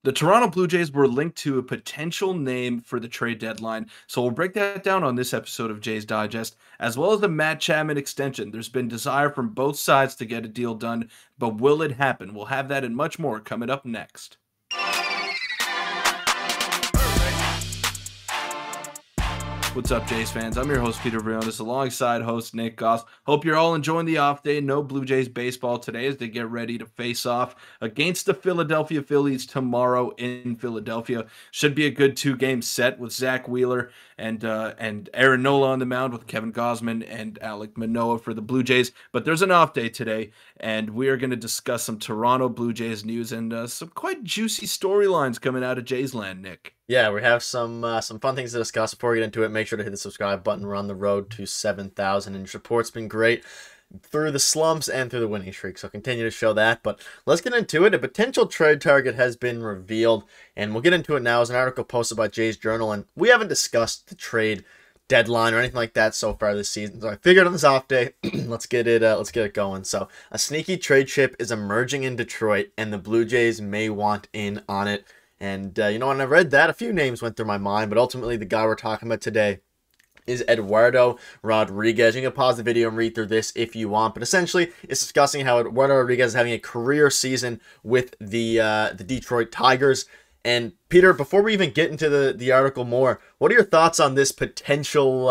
The Toronto Blue Jays were linked to a potential name for the trade deadline, so we'll break that down on this episode of Jays Digest, as well as the Matt Chapman extension. There's been desire from both sides to get a deal done, but will it happen? We'll have that and much more coming up next. What's up, Jays fans? I'm your host, Peter Vryonis, alongside host Nick Gosse. Hope you're all enjoying the off day. No Blue Jays baseball today as they get ready to face off against the Philadelphia Phillies tomorrow in Philadelphia. Should be a good two-game set with Zach Wheeler and Aaron Nola on the mound with Kevin Gausman and Alek Manoah for the Blue Jays. But there's an off day today, and we are going to discuss some Toronto Blue Jays news and some quite juicy storylines coming out of Jays land, Nick. Yeah, we have some fun things to discuss. Before we get into it, make sure to hit the subscribe button. We're on the road to 7,000, and your support's been great through the slumps and through the winning streak, so continue to show that. But let's get into it. A potential trade target has been revealed, and we'll get into it now. As an article posted by Jays Journal, and we haven't discussed the trade deadline or anything like that so far this season, so I figured on this off day, let's get it going. So a sneaky trade chip is emerging in Detroit, and the Blue Jays may want in on it. And, when I read that, a few names went through my mind, but ultimately the guy we're talking about today is Eduardo Rodriguez. You can pause the video and read through this if you want, but essentially it's discussing how Eduardo Rodriguez is having a career season with the Detroit Tigers. And Peter, before we even get into the article more, what are your thoughts on this potential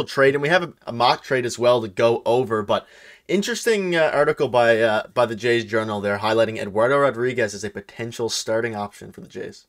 trade? And we have a mock trade as well to go over, but interesting article by the Jays Journal there, highlighting Eduardo Rodriguez as a potential starting option for the Jays.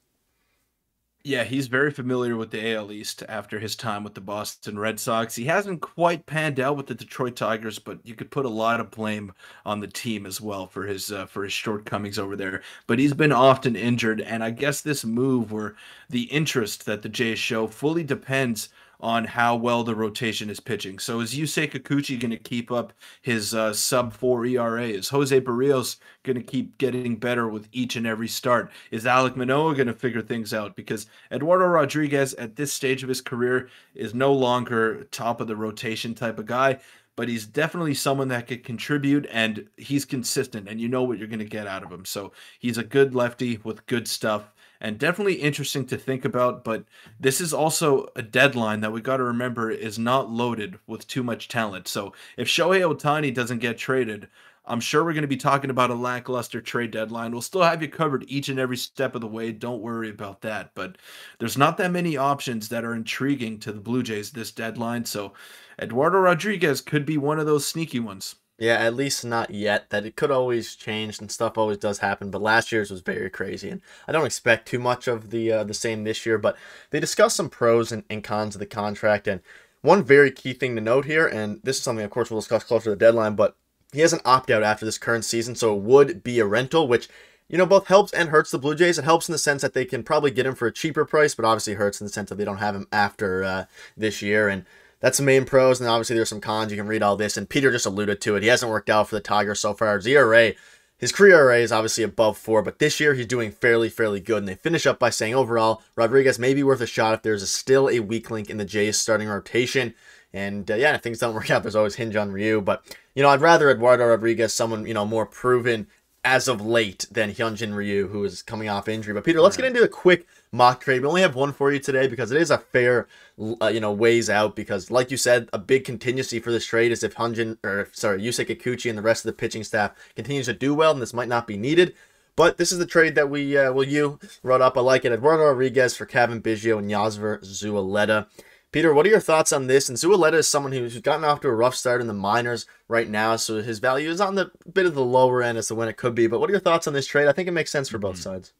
Yeah, he's very familiar with the AL East after his time with the Boston Red Sox. He hasn't quite panned out with the Detroit Tigers, but you could put a lot of blame on the team as well for his shortcomings over there. But he's been often injured, and I guess this move, or the interest that the Jays show, fully depends on how well the rotation is pitching. So is Yusei Kikuchi going to keep up his sub-4 ERA? Is Jose Barrios going to keep getting better with each and every start? Is Alek Manoah going to figure things out? Because Eduardo Rodriguez at this stage of his career is no longer top of the rotation type of guy, but he's definitely someone that could contribute, and he's consistent, and you know what you're going to get out of him. So he's a good lefty with good stuff, and definitely interesting to think about. But this is also a deadline that we got to remember is not loaded with too much talent. So if Shohei Ohtani doesn't get traded, I'm sure we're going to be talking about a lackluster trade deadline. We'll still have you covered each and every step of the way. Don't worry about that. But there's not that many options that are intriguing to the Blue Jays this deadline. So Eduardo Rodriguez could be one of those sneaky ones. Yeah, at least not yet. That it could always change, and stuff always does happen. But last year's was very crazy, and I don't expect too much of the same this year. But they discuss some pros and cons of the contract, and one very key thing to note here, and this is something, of course, we'll discuss closer to the deadline. But he has an opt-out after this current season, so it would be a rental, which both helps and hurts the Blue Jays. It helps in the sense that they can probably get him for a cheaper price, but obviously hurts in the sense that they don't have him after this year. And that's the main pros, and obviously there's some cons. You can read all this, and Peter just alluded to it. He hasn't worked out for the Tigers so far. His career ERA is obviously above 4, but this year he's doing fairly good. And they finish up by saying, overall, Rodriguez may be worth a shot if there's still a weak link in the Jays starting rotation. And if things don't work out, there's always hinge on Ryu. But, I'd rather Eduardo Rodriguez, someone, more proven as of late than Hyunjin Ryu, who is coming off injury. But Peter, let's get into a quick mock trade. We only have one for you today because it is a fair, ways out. Because, like you said, a big contingency for this trade is if Yusei Kikuchi and the rest of the pitching staff continues to do well, and this might not be needed. But this is the trade that you wrote up. I like it. Eduardo Rodriguez for Cavan Biggio and Yasver Zuraleta. Peter, what are your thoughts on this? And Zuraleta is someone who's gotten off to a rough start in the minors right now, so his value is on the bit of the lower end as to when it could be. But what are your thoughts on this trade? I think it makes sense for both sides.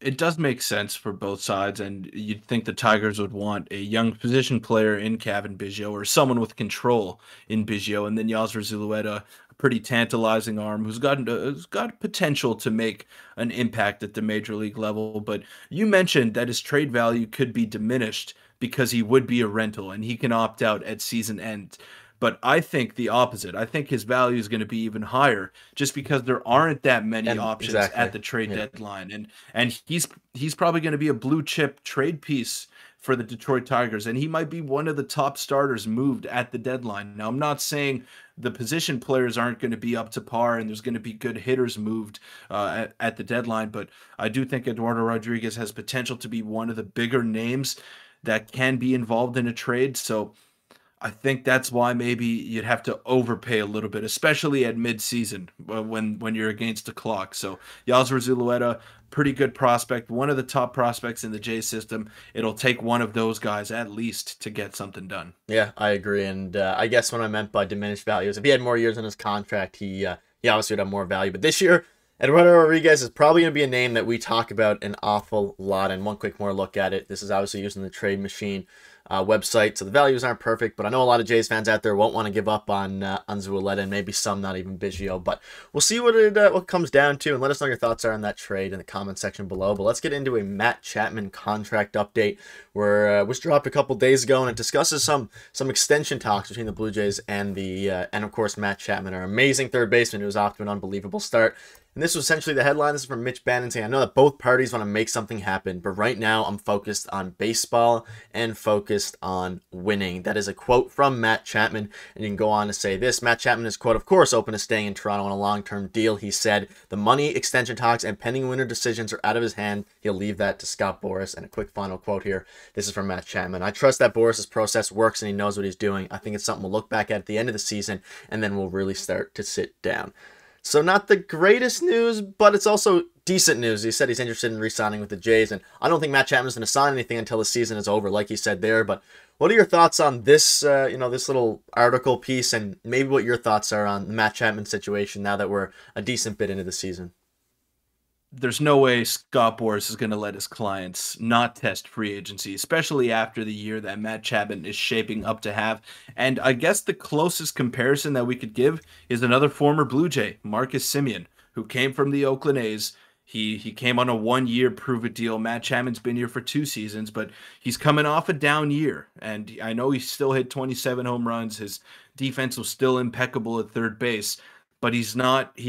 It does make sense for both sides, and you'd think the Tigers would want a young position player in Cavan Biggio or someone with control in Biggio, and then Yasver Zuraleta, a pretty tantalizing arm who's got potential to make an impact at the major league level. But you mentioned that his trade value could be diminished because he would be a rental and he can opt out at season end. But I think the opposite. I think his value is going to be even higher just because there aren't that many And options at exactly. the trade Yeah. deadline. And he's probably going to be a blue chip trade piece for the Detroit Tigers, and he might be one of the top starters moved at the deadline. Now, I'm not saying the position players aren't going to be up to par and there's going to be good hitters moved at the deadline, but I do think Eduardo Rodriguez has potential to be one of the bigger names that can be involved in a trade. So I think that's why maybe you'd have to overpay a little bit, especially at midseason when you're against the clock. So Yasser Zulueta, pretty good prospect, one of the top prospects in the J system. It'll take one of those guys at least to get something done. Yeah, I agree. And I guess what I meant by diminished value is if he had more years in his contract, he obviously would have more value. But this year, Eduardo Rodriguez is probably going to be a name that we talk about an awful lot. And one quick more look at it. This is obviously using the Trade Machine website, so the values aren't perfect. But I know a lot of Jays fans out there won't want to give up on Zuleta, and maybe some not even Biggio. But we'll see what what comes down to, and let us know your thoughts are on that trade in the comment section below. But let's get into a Matt Chapman contract update, where was dropped a couple days ago, and it discusses some extension talks between the Blue Jays and and of course Matt Chapman, our amazing third baseman who was off to an unbelievable start. And this was essentially the headline. This is from Mitch Bannon saying, I know that both parties want to make something happen, but right now I'm focused on baseball and focused on winning. That is a quote from Matt Chapman. And you can go on to say this. Matt Chapman is, quote, of course, open to staying in Toronto on a long-term deal. He said, the money, extension talks, and pending winner decisions are out of his hand. He'll leave that to Scott Boras. And a quick final quote here. This is from Matt Chapman. I trust that Boras' process works and he knows what he's doing. I think it's something we'll look back at the end of the season, and then we'll really start to sit down. So not the greatest news, but it's also decent news. He said he's interested in re-signing with the Jays, and I don't think Matt Chapman's going to sign anything until the season is over, like he said there. But what are your thoughts on this, this little article piece, and maybe what your thoughts are on the Matt Chapman situation now that we're a decent bit into the season? There's no way Scott Boras is going to let his clients not test free agency, especially after the year that Matt Chapman is shaping up to have. And I guess the closest comparison that we could give is another former Blue Jay, Marcus Semien, who came from the Oakland A's. He came on a 1-year prove-it deal. Matt Chapman's been here for 2 seasons, but he's coming off a down year. And I know he still hit 27 home runs. His defense was still impeccable at third base, but he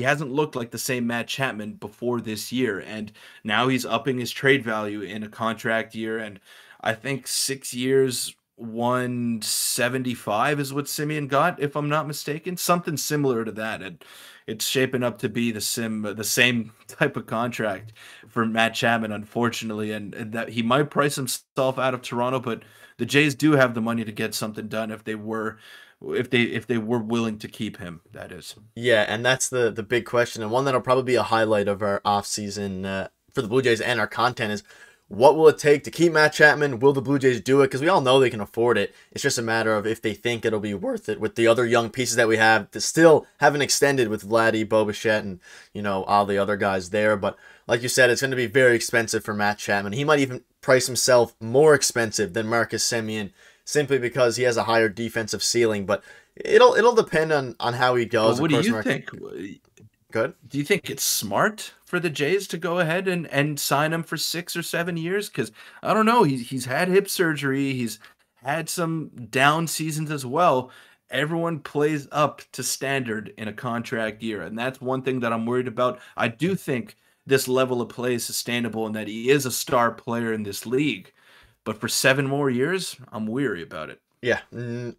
hasn't looked like the same Matt Chapman before this year. And now he's upping his trade value in a contract year. And I think 6 years, 175 is what Simeon got, if I'm not mistaken. Something similar to that. And it's shaping up to be the same type of contract for Matt Chapman, unfortunately. And that he might price himself out of Toronto, but the Jays do have the money to get something done if they were willing to keep him, that is. Yeah, and that's the big question, and one that'll probably be a highlight of our offseason for the Blue Jays and our content is, what will it take to keep Matt Chapman? Will the Blue Jays do it? Because we all know they can afford it. It's just a matter of if they think it'll be worth it with the other young pieces that we have that still haven't extended with Vladdy, Bo Bichette, and, all the other guys there. But like you said, it's going to be very expensive for Matt Chapman. He might even price himself more expensive than Marcus Semien simply because he has a higher defensive ceiling. But it'll depend on how he goes. But what do you think? Good. Do you think it's smart for the Jays to go ahead and sign him for 6 or 7 years? Because I don't know. He's had hip surgery. He's had some down seasons as well. Everyone plays up to standard in a contract year, and that's one thing that I'm worried about. I do think this level of play is sustainable and that he is a star player in this league. But for 7 more years, I'm weary about it. Yeah,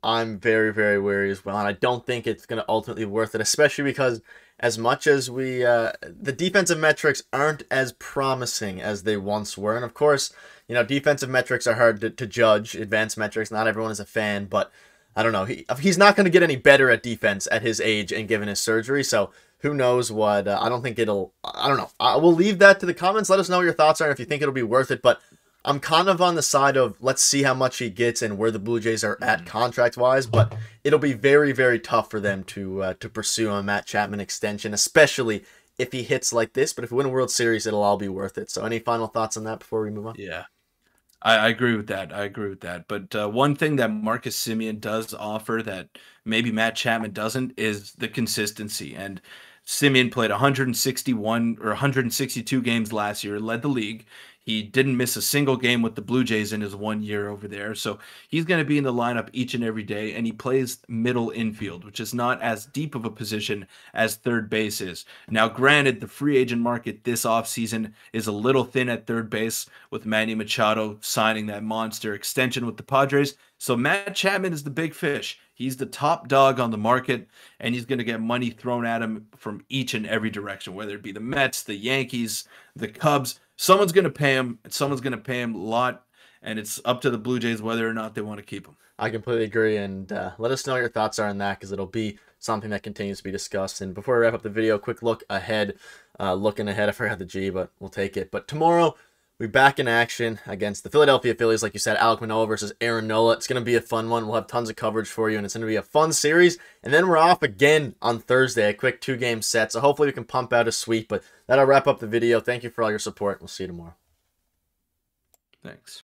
I'm very, very wary as well, and I don't think it's going to ultimately be worth it, especially because as much as the defensive metrics aren't as promising as they once were, and of course, defensive metrics are hard to judge, advanced metrics, not everyone is a fan, but I don't know, he's not going to get any better at defense at his age and given his surgery, so who knows what, I don't know, I will leave that to the comments, let us know what your thoughts are, and if you think it'll be worth it, but I'm kind of on the side of let's see how much he gets and where the Blue Jays are at contract-wise, but it'll be very, very tough for them to pursue a Matt Chapman extension, especially if he hits like this. But if we win a World Series, it'll all be worth it. So any final thoughts on that before we move on? Yeah. I agree with that. I agree with that. But one thing that Marcus Semien does offer that maybe Matt Chapman doesn't is the consistency. And Simeon played 161 or 162 games last year, led the league. He didn't miss a single game with the Blue Jays in his 1 year over there. So he's going to be in the lineup each and every day, and he plays middle infield, which is not as deep of a position as third base is. Now, granted, the free agent market this offseason is a little thin at third base with Manny Machado signing that monster extension with the Padres. So Matt Chapman is the big fish. He's the top dog on the market, and he's going to get money thrown at him from each and every direction, whether it be the Mets, the Yankees, the Cubs. Someone's going to pay him, and someone's going to pay him a lot, and it's up to the Blue Jays whether or not they want to keep him. I completely agree, and let us know your thoughts are on that because it'll be something that continues to be discussed. And before we wrap up the video, quick look ahead. Looking ahead, I forgot the G, but we'll take it. But tomorrow, we're back in action against the Philadelphia Phillies, like you said, Alek Manoah versus Aaron Nola. It's going to be a fun one. We'll have tons of coverage for you, and it's going to be a fun series. And then we're off again on Thursday, a quick 2-game set. So hopefully we can pump out a sweep, but that'll wrap up the video. Thank you for all your support. We'll see you tomorrow. Thanks.